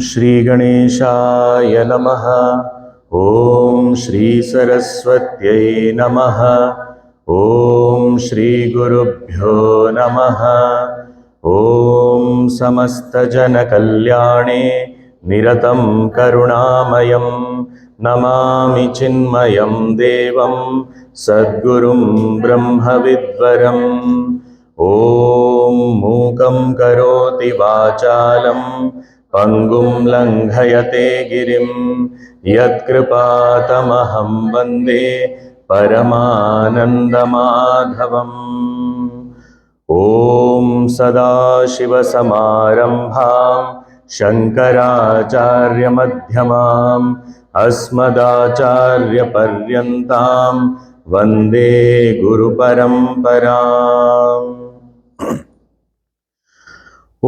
श्री गणेशाय नमः। ॐ श्री सरस्वत्यै नमः। ॐ श्री गुरुभ्यो नमः। ॐ समस्तजनकल्याणे निरतं करुणामयं नमामि चिन्मयं देवं सद्गुरुं ब्रह्मविद्वरम्। ॐ मूकं करोति वाचालं पङ्गुं लङ्घयते गिरिं यत्कृपातमहं वन्दे परमानन्दमाधवम्। ॐ सदाशिवसमारम्भां शङ्कराचार्यमध्यमाम् अस्मदाचार्यपर्यन्तां वन्दे गुरुपरम्पराम्। ॐ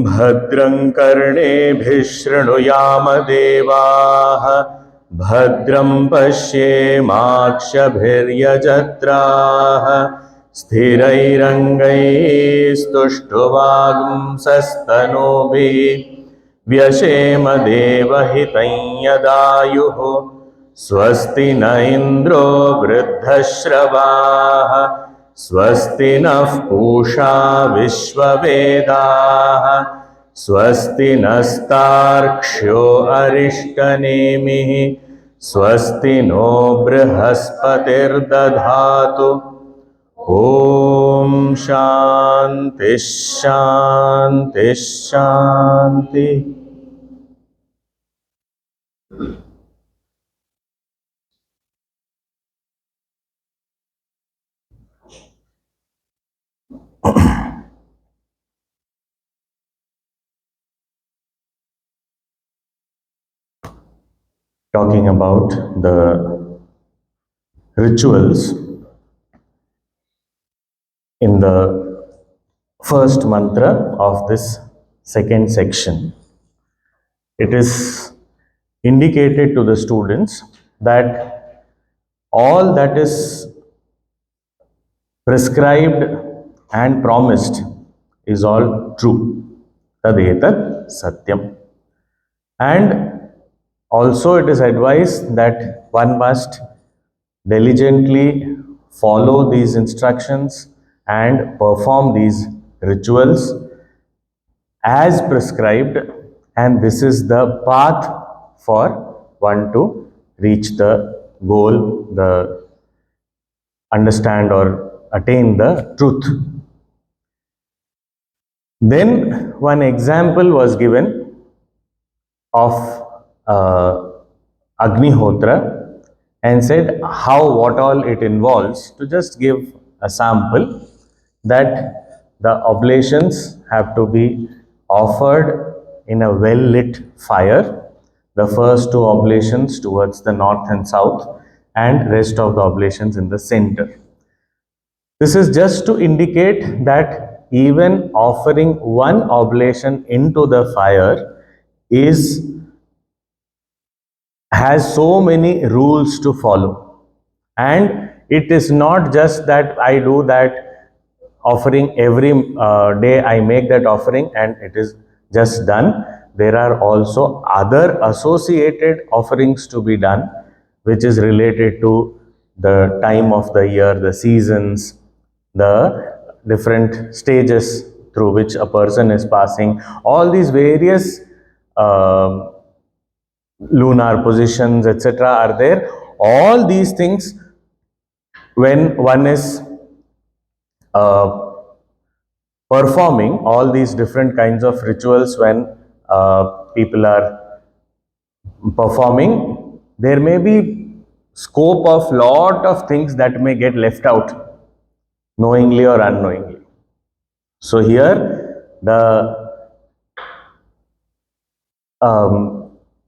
भद्रं कर्णेभिः शृणुयाम देवाः भद्रं पश्येमाक्षभिर्यजत्राः स्थिरैरङ्गैस्तुष्टुवागुंसस्तनूभिः व्यशेम देवहितं यदायुः स्वस्ति न इन्द्रो वृद्धश्रवाः स्वस्ति नः पूषा विश्ववेदाः स्वस्ति नस्तार्क्ष्यो अरिष्टनेमिः स्वस्ति नो बृहस्पतिर्दधातु। ॐ शान्ति शान्ति शान्ति। Talking about the rituals in the first mantra of this second section. It is indicated to the students that all that is prescribed and promised is all true. Tadetat satyam. And also it is advised that one must diligently follow these instructions and perform these rituals as prescribed, and this is the path for one to reach the goal, the understand or attain the truth. Then one example was given of Agnihotra and said how what all it involves. To just give a sample, that the oblations have to be offered in a well lit fire, the first two oblations towards the north and south, and rest of the oblations in the center. This is just to indicate that even offering one oblation into the fire has so many rules to follow, and it is not just that I do that offering every day, I make that offering and it is just done. There are also other associated offerings to be done, which is related to the time of the year, the seasons, the different stages through which a person is passing, all these various lunar positions, etc. are there. All these things, when one is performing all these different kinds of rituals, when people are performing, there may be scope of lot of things that may get left out, knowingly or unknowingly. So here the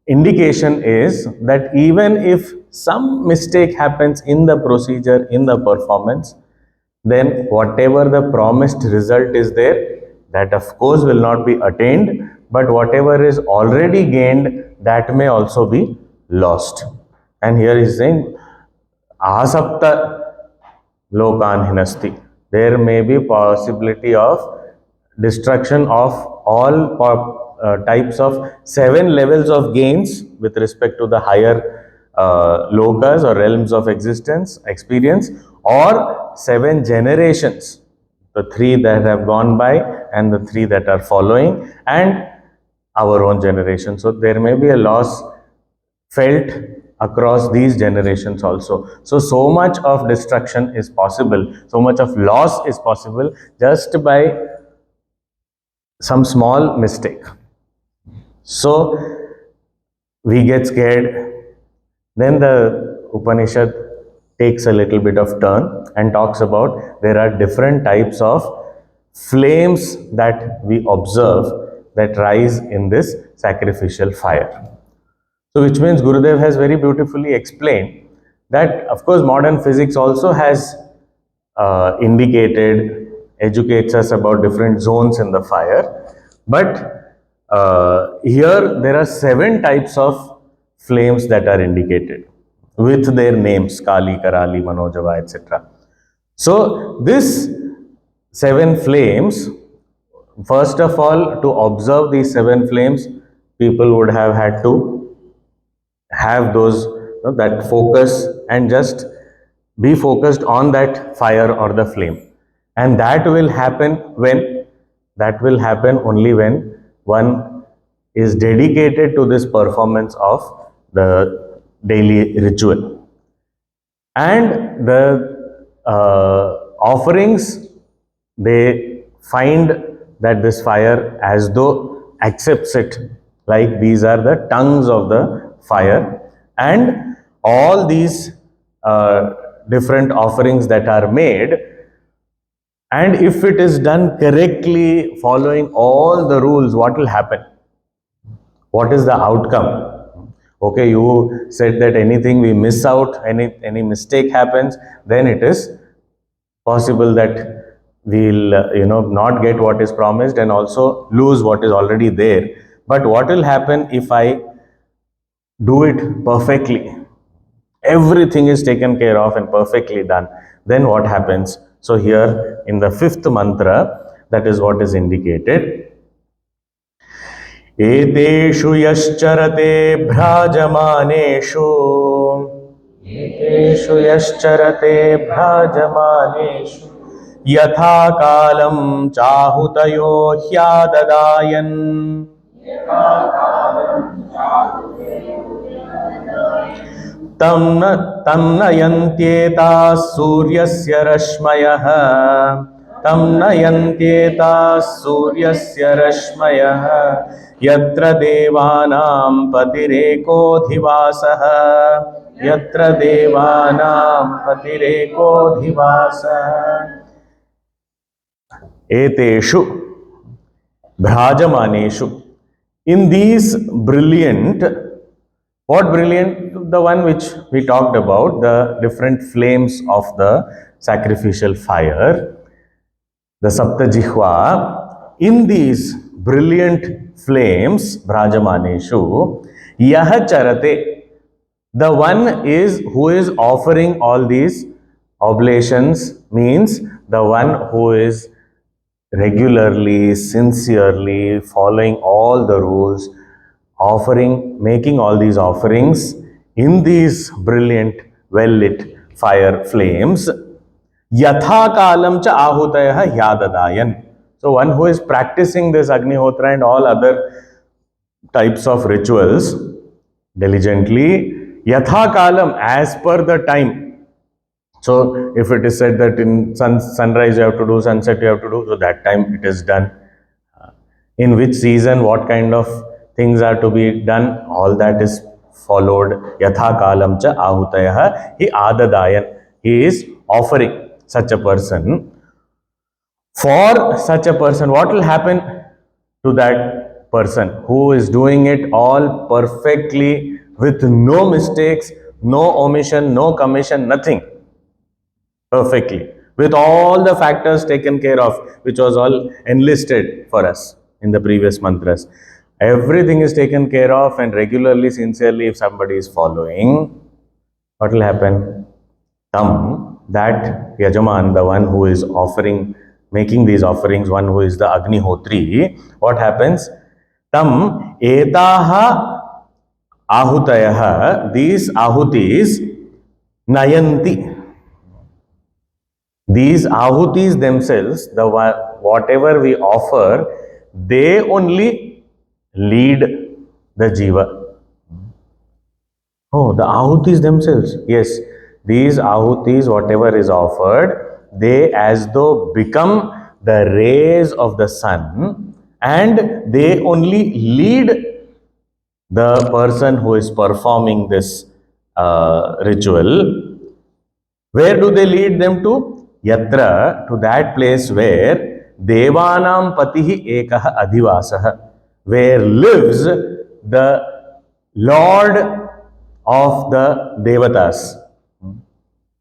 indication is that even if some mistake happens in the procedure, in the performance, then whatever the promised result is there, that of course will not be attained, but whatever is already gained, that may also be lost. And here he is saying ahasapta lokan hinasti. There may be possibility of destruction of all types of 7 levels of gains with respect to the higher lokas or realms of existence, experience, or 7 generations, the 3 that have gone by and the 3 that are following, and our own generation. So there may be a loss felt across these generations also. So much of destruction is possible, so much of loss is possible just by some small mistake. So we get scared. Then the Upanishad takes a little bit of turn and talks about there are different types of flames that we observe that rise in this sacrificial fire. So which means Gurudev has very beautifully explained that of course modern physics also has indicated, educates us about different zones in the fire. But here there are 7 types of flames that are indicated with their names, Kali, Karali, Manojava, etc. So this 7 flames, first of all, to observe these 7 flames, people would have had to have those, that focus and just be focused on that fire or the flame. And that will happen when? That will happen only when one is dedicated to this performance of the daily ritual. And the offerings, they find that this fire as though accepts it, like these are the tongues of the fire, and all these different offerings that are made, and if it is done correctly, following all the rules, what will happen? What is the outcome? Okay, you said that anything we miss out, any mistake happens, then it is possible that we'll not get what is promised and also lose what is already there. But what will happen if I do it perfectly? Everything is taken care of and perfectly done. Then what happens? So here in the 5th mantra, that is what is indicated. एतेषु यश्चरते भ्राजमानेषु एतेषु यश्चरते भ्राजमानेषु यथा कालं चाहुतयो ह्याददायन् तं नयन्त्येताः सूर्यस्य रश्मयः तं नयन्त्येताः सूर्यस्य रश्मयः यत्र देवानां पतिरेकोऽधिवासः यत्र देवानां पतिरेकोऽधिवासः एतेषु भ्राजमानेषु, in these brilliant, what brilliant? The one which we talked about, the different flames of the sacrificial fire, the Saptajihva, in these brilliant flames, Bhrajamaneshu, Yaha Charate, the one is who is offering all these oblations, means the one who is regularly, sincerely following all the rules, offering, making all these offerings in these brilliant, well-lit fire flames. Yatha kalam cha ahutayah hyadadayan. So one who is practicing this Agnihotra and all other types of rituals diligently, yatha kalam, as per the time. So if it is said that in sunrise you have to do, sunset you have to do, so that time it is done. In which season, what kind of things are to be done, all that is followed. Yatha kalam cha ahutayah hi adadayan. He is offering such a person. For such a person, what will happen to that person who is doing it all perfectly with no mistakes, no omission, no commission, nothing? Perfectly, with all the factors taken care of, which was all enlisted for us in the previous mantras. Everything is taken care of, and regularly, sincerely, if somebody is following, what will happen? Tam, that Yajaman, the one who is offering, making these offerings, one who is the Agnihotri, what happens? tam etaha ahutayah, these ahutis, nayanti. These ahutis themselves, the whatever we offer, they only lead the jiva. Oh, the ahutis themselves. Yes, these ahutis, whatever is offered, they as though become the rays of the sun, and they only lead the person who is performing this ritual. Where do they lead them to? Yatra, to that place where Devanam Patihi Ekah Adhivasah, where lives the Lord of the Devatas.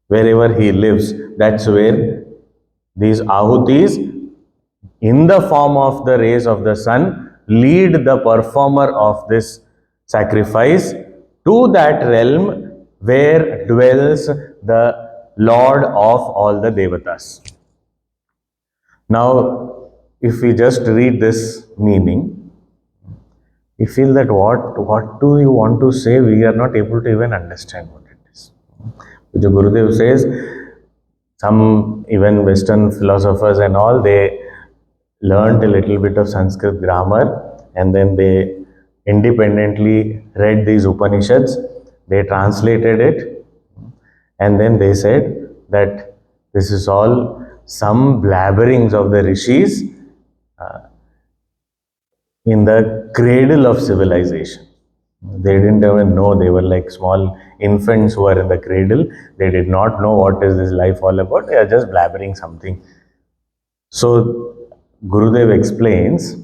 Wherever he lives, that's where these ahutis, in the form of the rays of the sun, lead the performer of this sacrifice to that realm where dwells the Lord of all the Devatas. Now, if we just read this meaning, we feel that what do you want to say? We are not able to even understand what it is. The Gurudev says, some even Western philosophers and all, they learned a little bit of Sanskrit grammar and then they independently read these Upanishads, they translated it, and then they said that this is all some blabberings of the rishis in the cradle of civilization. They didn't even know, they were like small infants who were in the cradle. They did not know what is this life all about. They are just blabbering something. So Gurudev explains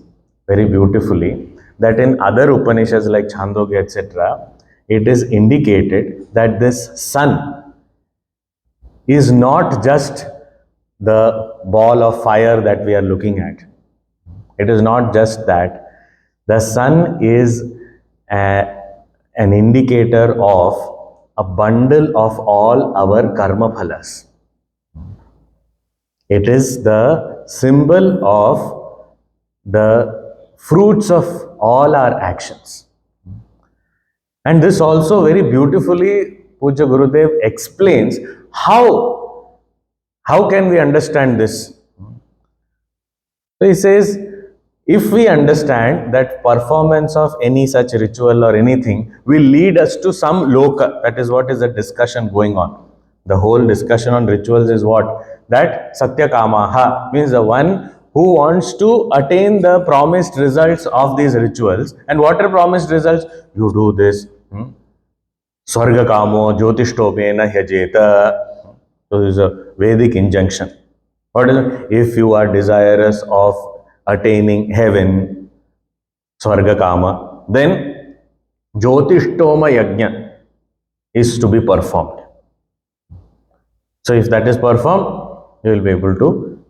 very beautifully that in other Upanishads like Chandogya, etc., it is indicated that this sun is not just the ball of fire that we are looking at. It is not just that. The sun is an indicator of a bundle of all our karma phalas. It is the symbol of the fruits of all our actions. And this also very beautifully Puja Gurudev explains how can we understand this. So he says, if we understand that performance of any such ritual or anything will lead us to some loka, that is what is the discussion going on. The whole discussion on rituals is what? That Satyakamaha means the one who wants to attain the promised results of these rituals. And what are promised results? You do this. Swarga kamo jyotishtomena hyajeta. So this is a Vedic injunction. What is it? If you are desirous of attaining heaven, Swarga Kama, then Jyotishtoma Yajna is to be performed. So if that is performed, you will be able to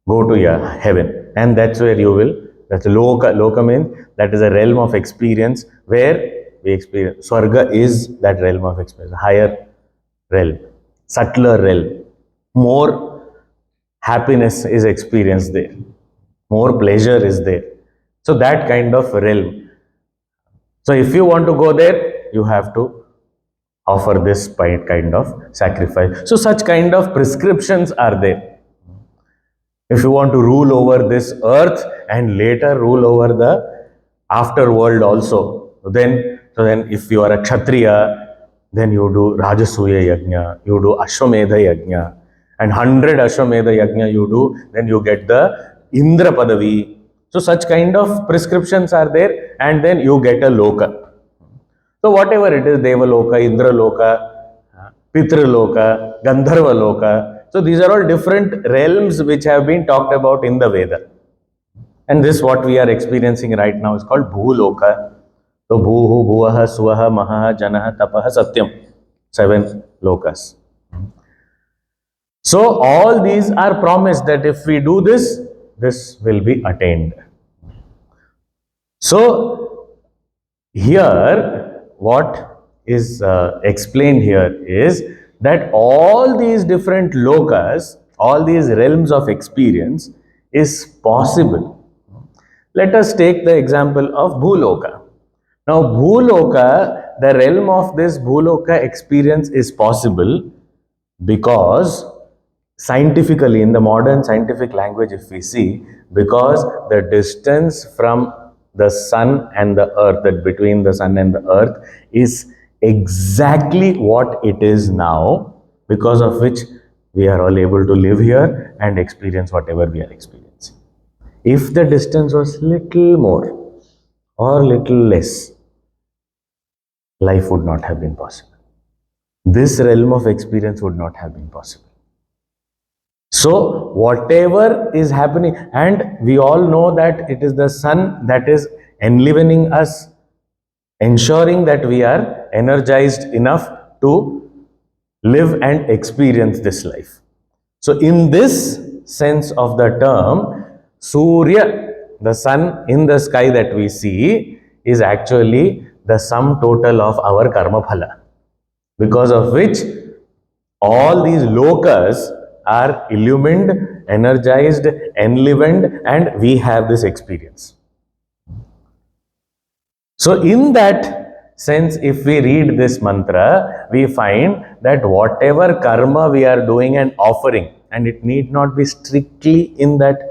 go to heaven. And that's where you will, that's Loka. Loka means that is a realm of experience where we experience. Swarga is that realm of experience, higher realm, subtler realm. More happiness is experienced there. More pleasure is there. So that kind of realm. So if you want to go there, you have to offer this kind of sacrifice. So such kind of prescriptions are there. If you want to rule over this earth and later rule over the afterworld also, then if you are a Kshatriya, then you do Rajasuya Yajna, you do Ashwamedha Yajna, and 100 Ashwamedha Yajna you do, then you get the Indra Padavi. So such kind of prescriptions are there, and then you get a Loka. So whatever it is, Devaloka, Indra Loka, Pitra Loka, Gandharva Loka. So these are all different realms which have been talked about in the Veda. And this what we are experiencing right now is called Bhuloka. So Bhuhu, Bhuvaha, Swaha, Maha, Janaha, Tapaha, Satyam. 7 lokas. So all these are promised that if we do this, this will be attained. So here what is explained here is that all these different lokas, all these realms of experience is possible Let us take the example of Bhuloka. Now, Bhuloka, the realm of this Bhuloka experience is possible because scientifically, in the modern scientific language, if we see, because the distance from the sun and the earth, that between the sun and the earth, is exactly what it is now, because of which we are all able to live here and experience whatever we are experiencing. If the distance was little more or little less, life would not have been possible. This realm of experience would not have been possible. So, whatever is happening, and we all know that it is the sun that is enlivening us, ensuring that we are energized enough to live and experience this life. So, in this sense of the term, Surya, the sun in the sky that we see, is actually the sum total of our karma phala, because of which all these lokas are illumined, energized, enlivened, and we have this experience. So, in that sense, if we read this mantra, we find that whatever karma we are doing and offering, and it need not be strictly in that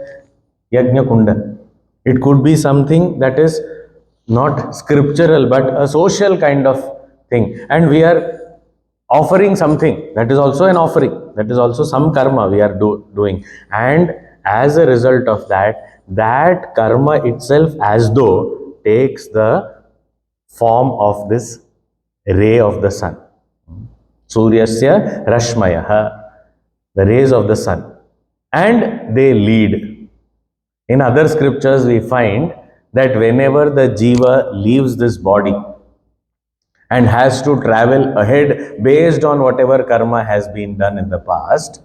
yajna kunda, it could be something that is not scriptural but a social kind of thing, and we are offering something, that is also an offering, that is also some karma we are doing, and as a result of that, that karma itself as though takes the form of this ray of the sun. Suryasya rashmayah, the rays of the sun, and they lead. In other scriptures, we find that whenever the jiva leaves this body and has to travel ahead based on whatever karma has been done in the past,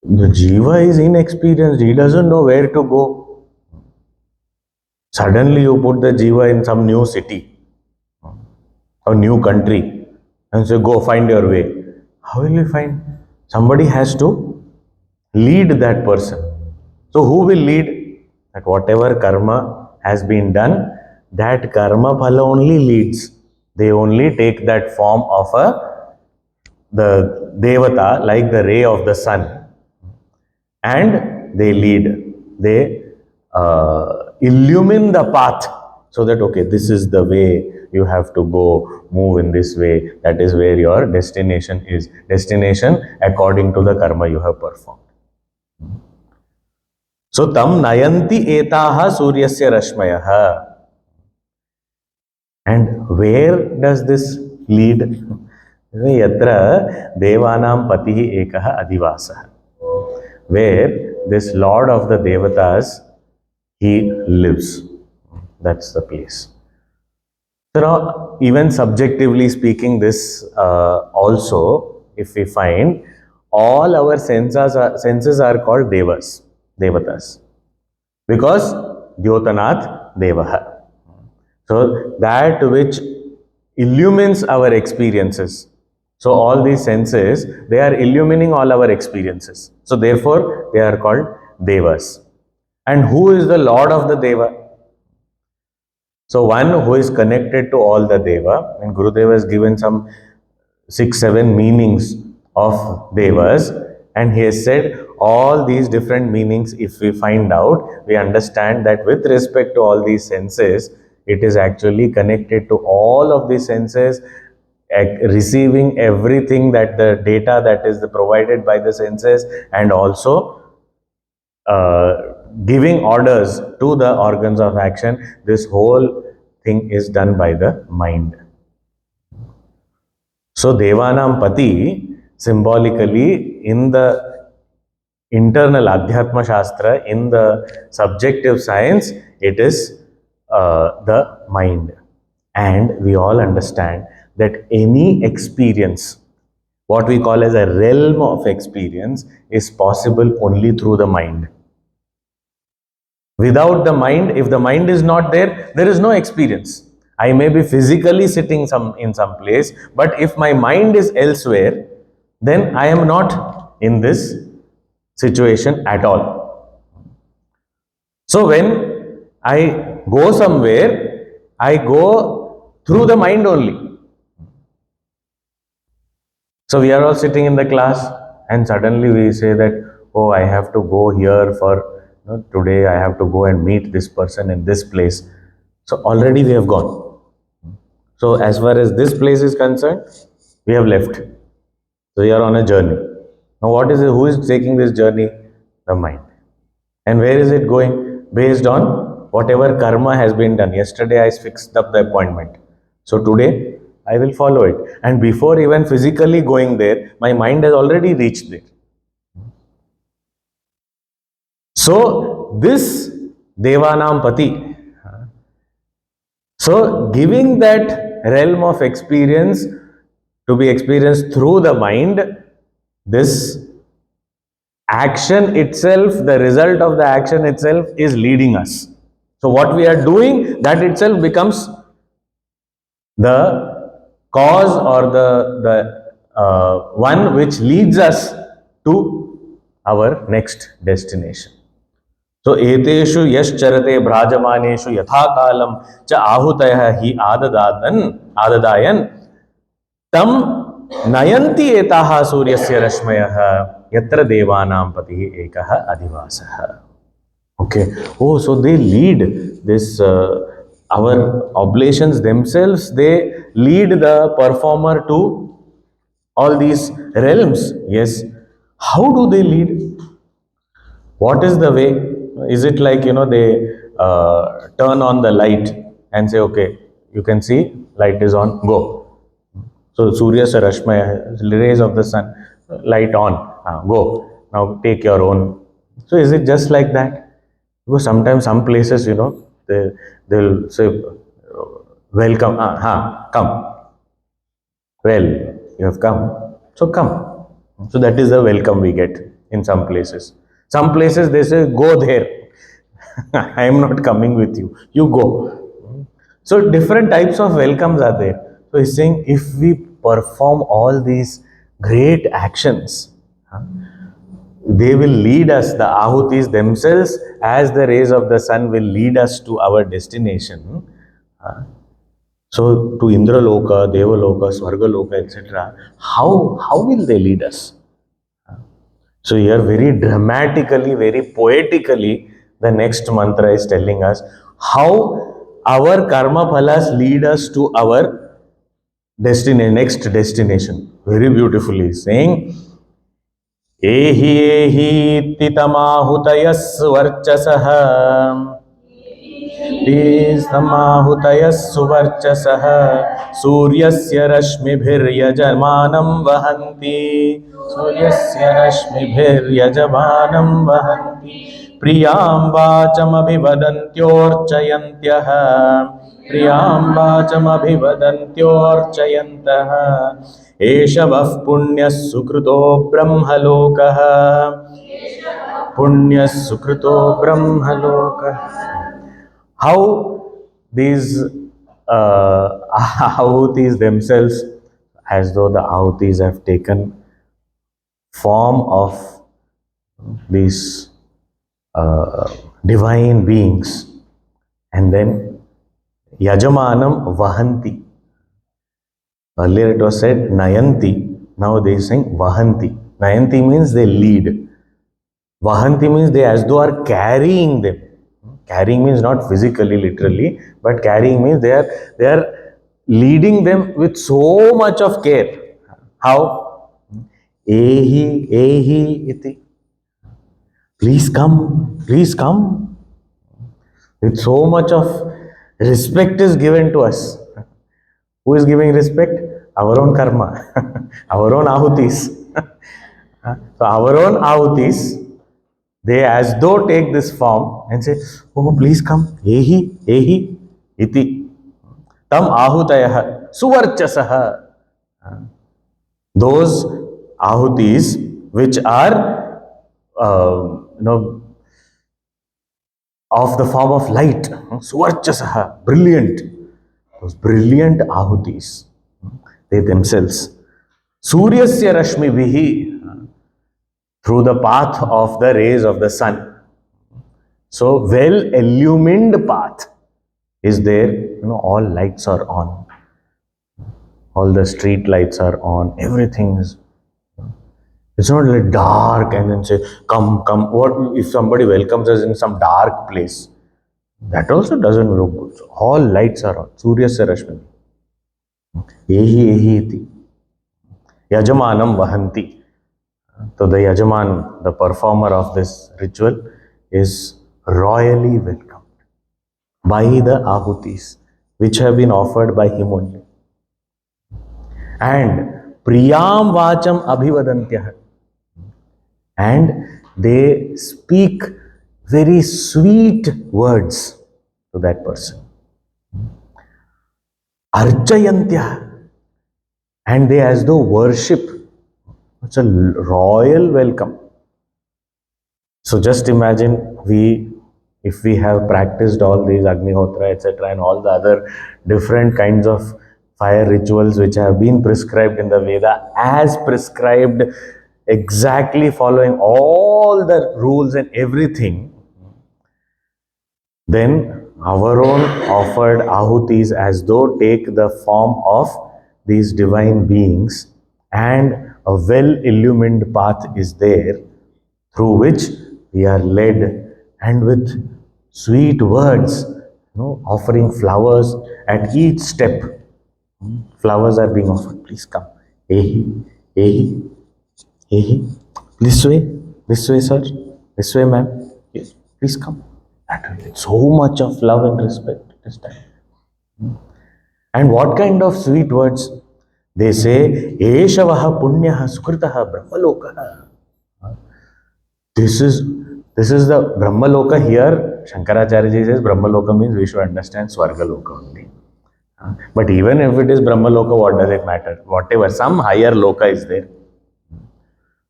the jiva is inexperienced, he doesn't know where to go. Suddenly, you put the jiva in some new city or new country and say, go find your way. How will you find? Somebody has to lead that person. So, who will lead? That whatever karma has been done, that karma phala only leads. They only take that form of the devata, like the ray of the sun, and they lead. They illumine the path so that, okay, this is the way you have to go, move in this way. That is where your destination is. Destination according to the karma you have performed. So, tam nayanti etaha suryasya rashmayah. And where does this lead? Yatra devanam patihi ekaha adivasah. Where this Lord of the Devatas, he lives. That's the place. So now, even subjectively speaking, this also, if we find, all our senses are called devas, devatas, because Dyotanath Devaha. So that which illumines our experiences. So all these senses, they are illumining all our experiences. So therefore, they are called devas. And who is the Lord of the Deva? So one who is connected to all the Deva, and Gurudeva has given some 6-7 meanings of Devas, and he has said all these different meanings, if we find out, we understand that with respect to all these senses, it is actually connected to all of these senses, receiving everything that the data that is provided by the senses, and also giving orders to the organs of action. This whole thing is done by the mind. So, Devanam Pati, symbolically in the internal Adhyatma Shastra, in the subjective science, it is the mind. And we all understand that any experience, what we call as a realm of experience, is possible only through the mind. Without the mind, if the mind is not there, there is no experience. I may be physically sitting in some place, but if my mind is elsewhere, then I am not in this situation at all. So when I go somewhere, I go through the mind only. So we are all sitting in the class and suddenly we say that, oh, I have to go here for, today I have to go and meet this person in this place. So already we have gone. So as far as this place is concerned, we have left. So we are on a journey. Now what is it? Who is taking this journey? The mind. And where is it going? Based on whatever karma has been done. Yesterday I fixed up the appointment. So today I will follow it. And before even physically going there, my mind has already reached there. So this Devanam Pati. So giving that realm of experience to be experienced through the mind, this action itself, the result of the action itself is leading us. So what we are doing, that itself becomes the cause or the one which leads us to our next destination. So eteshu yascharate brajamaneshu yatha kalam cha ahutayah hi adadayan tam nayanti etaha suryasya rashmayah yatra devanam patihi ekah adivasah. Okay. Oh, so they lead this, our oblations themselves, they lead the performer to all these realms. Yes. How do they lead? What is the way? Is it like, they turn on the light and say, okay, you can see light is on, go. So Surya Sarashmaya, rays of the sun, light on, go. Now take your own. So is it just like that? Because sometimes some places, they'll say, welcome, come. Well, you have come, so come. So that is the welcome we get in some places. Some places they say, go there. I am not coming with you. You go. So different types of welcomes are there. So he's saying if we perform all these great actions, they will lead us, the ahutis themselves, as the rays of the sun will lead us to our destination. So to Indraloka, Devaloka, Swargaloka, etc. How will they lead us? So here very dramatically, very poetically, the next mantra is telling us how our karma phalas lead us to our next destination. Very beautifully saying, Ehi ehi titamahutayas varchasah समाहुतयः सुवर्चसः सूर्यस्य रश्मिभिर्यजमानं वहन्ति सूर्यस्य रश्मिभिर्यजमानं वहन्ति प्रियां वाचमभिवदन्त्योर्चयन्त्यः प्रियां वाचमभिवदन्त्योर्चयन्तः एष वः पुण्यः सुकृतो ब्रह्मलोकः पुण्यः सुकृतो ब्रह्मलोकः. How these ahutis themselves, as though the ahutis have taken form of these divine beings, and then yajamanam vahanti. Earlier it was said nayanti, now they are saying vahanti. Nayanti means they lead. Vahanti means they as though are carrying them. Carrying means not physically, literally, but carrying means they are leading them with so much of care. How? Ehi iti. Please come, please come. With so much of respect is given to us. Who is giving respect? Our own karma, our own ahutis. So our own ahutis, they as though take this form and say, oh, please come, ehi, iti. Tam ahutayah, suvarchasaha. Those ahutis which are, of the form of light, suvarchasaha, brilliant. Those brilliant ahutis, they themselves. Suryasya rashmi vihi, through the path of the rays of the sun. So well illumined path is there. All lights are on. All the street lights are on. Everything is. It's not like dark and then say, come, come. What if somebody welcomes us in some dark place? That also doesn't look good. So all lights are on. Surya Sarashwini. Ehi ehi iti. Yajamanam vahanti. So the Yajaman, the performer of this ritual, is royally welcomed by the ahutis, which have been offered by him only. And Priyam Vacham Abhivadantyah. And they speak very sweet words to that person. Archayantyah. And they as though worship. It's a royal welcome. So just imagine if we have practiced all these Agnihotra, etc., and all the other different kinds of fire rituals which have been prescribed in the Veda, as prescribed, exactly following all the rules and everything, then our own offered ahutis as though take the form of these divine beings, and a well illumined path is there through which we are led, and with sweet words, offering flowers at each step. Flowers are being offered. Please come. Ehi, ehi, ehi. This way, sir. This way, ma'am. Yes, please come. So much of love and respect this time. And what kind of sweet words? They say, Eshavaha punyaha sukritaha brahmalokaha. This is the Brahmaloka here. Shankaracharya ji says Brahmaloka means we should understand Swargaloka only. But even if it is Brahmaloka, what does it matter? Whatever, some higher Loka is there.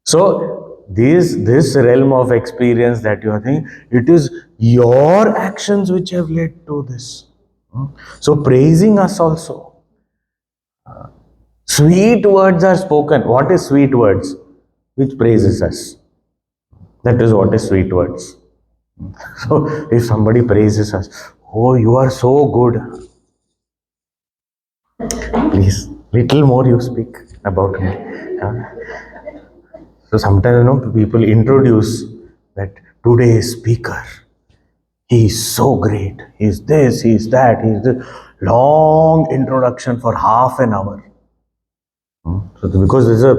So this realm of experience that you are thinking, it is your actions which have led to this. So praising us also. Sweet words are spoken. What is sweet words? Which praises us. That is what is sweet words. So if somebody praises us, oh, you are so good. Please, little more you speak about me. So sometimes people introduce that today's speaker, he is so great. He is this, he is that, he is this. Long introduction for half an hour. So because there's a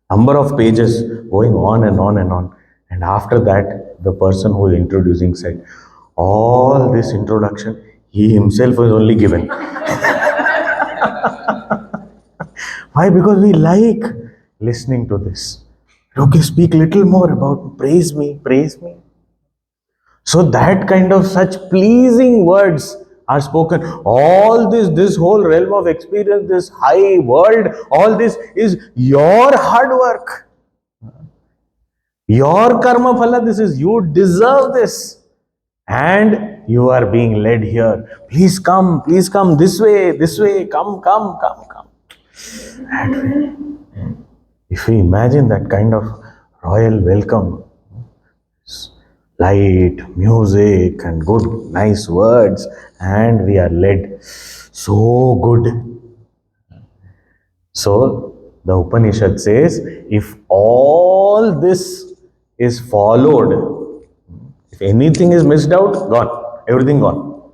number of pages going on and on and on. And after that, the person who is introducing said, all this introduction, he himself was only given. Why? Because we like listening to this. Okay, speak little more about, praise me, praise me. So that kind of such pleasing words are spoken. All this whole realm of experience, this high world, all this is your hard work. Your karma phala, this is, you deserve this. And you are being led here. Please come, this way, come. That way. If we imagine that kind of royal welcome, light, music, and good, nice words, and we are led so good. So the Upanishad says, if all this is followed, if anything is missed out, gone, everything gone.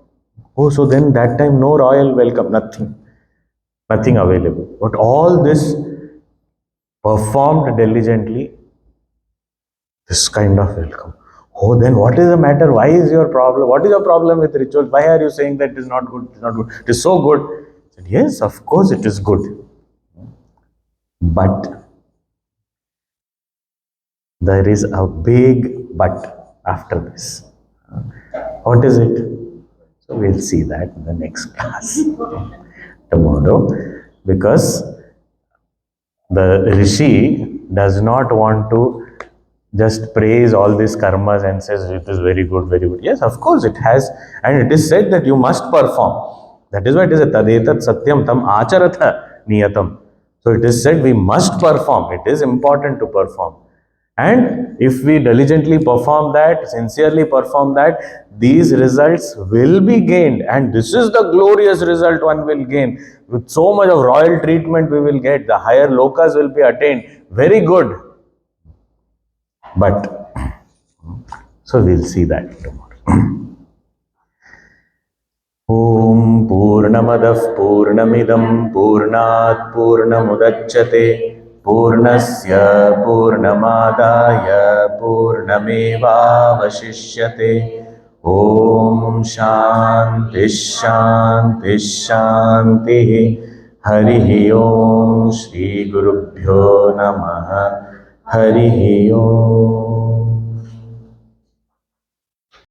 Oh, so then that time no royal welcome, nothing available. But all this performed diligently, this kind of welcome. Oh, then what is the matter? Why is your problem? What is your problem with rituals? Why are you saying that it is not good? It is not good. It is so good. I said, yes, of course it is good. But there is a big but after this. What is it? So we'll see that in the next class tomorrow, because the Rishi does not want to just praise all these karmas and says it is very good, very good. Yes, of course it has, and it is said that you must perform. That is why it is a tadetat satyam tam acharatha niyatam. So it is said we must perform. It is important to perform. And if we diligently perform that, sincerely perform that, these results will be gained. And this is the glorious result one will gain. With so much of royal treatment we will get, the higher lokas will be attained. Very good. But, so we'll see that tomorrow. Om Purnamadah Purnamidam Purnat Purnamudachyate Purnasya Purnamadaya Purnamevavashishyate. Om Shanti Shanti Shanti. Harihi Om Shri Gurubhyo Namaha. Harihi Om.